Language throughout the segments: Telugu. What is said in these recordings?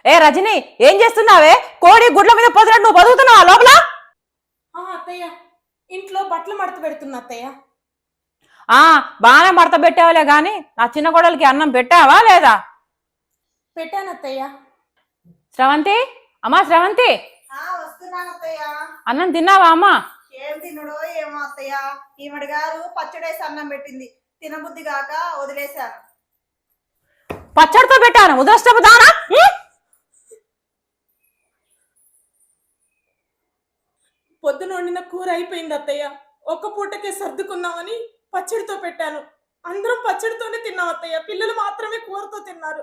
ఏ రజని, ఏం చేస్తున్నావే? కోడి గుడ్ల మీద పొదినట్టు నువ్వు బతుకుతున్నావా లోపల? అత్తయ్య, ఇంట్లో బట్టలు మడత పెడుతున్నా అత్తయ్య. బాగానే మడత పెట్టావులే గాని నా చిన్న కోడలికి అన్నం పెట్టావా లేదా? పెట్టాను అత్తయ్య. శ్రవంతి, అమ్మా శ్రవంతి, వస్తున్నాను అత్తయ్య. అన్నం తిన్నావా అమ్మా? ఏం తినుడో ఏమో అత్తయ్య, ఈవిడ గారు పచ్చడేసి అన్నం పెట్టింది, తినబుద్ధి కాక వదిలేశాను. పచ్చడితో పెట్టాను ముదరష్టపు దానా? పొద్దున వండిన కూర అయిపోయింది అత్తయ్య. ఒక్క పూటకే సర్దుకుందామని పచ్చడితో పెట్టాను. అందరం పచ్చడితోనే తిన్నాం అత్తయ్య. పిల్లలు మాత్రమే కూరతో తిన్నారు.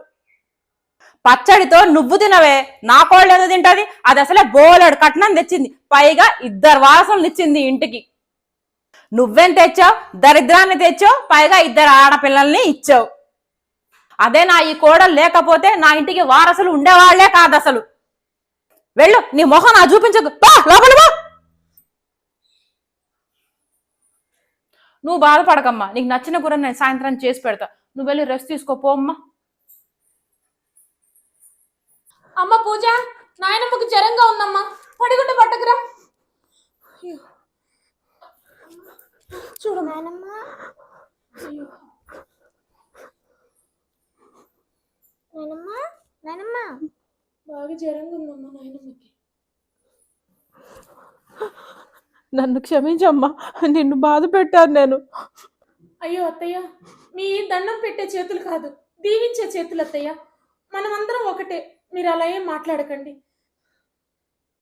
పచ్చడితో నువ్వు తినవే, నా కోళ్ళు ఎందుకు తింటది? అది అసలే బోలెడు కట్నం తెచ్చింది, పైగా 2 వారసులు ఇచ్చింది ఇంటికి. నువ్వేం తెచ్చావు? దరిద్రాన్ని తెచ్చావు, పైగా 2 ఆడపిల్లల్ని ఇచ్చావు. అదే నా ఈ కోడలు లేకపోతే నా ఇంటికి వారసులు ఉండేవాళ్లే కాదు అసలు. వెళ్ళు, నీ మొహం నా చూపించకు, లోపల బా. నువ్వు బాధపడకమ్మా, నీకు నచ్చిన కూర నేను సాయంత్రం చేసి పెడతా. నువ్వు వెళ్ళి రెస్ట్ తీసుకోపో అమ్మా. అమ్మ పూజ, నాయనమ్మకు జ్వరంగా ఉందమ్మా, పడిగుడ్డ పట్టకురా. చూడు నాయనమ్మ, బాగా జ్వరంగా ఉందమ్మా నాయనమ్మకి. నన్ను క్షమించమ్మా, నిన్ను బాధ పెట్టాను నేను. అయ్యో అత్తయ్య, మీ దండం పెట్టే చేతులు కాదు, దీవించే చేతులు అత్తయ్య. మనమందరం ఒకటే, మీరు అలా ఏం మాట్లాడకండి.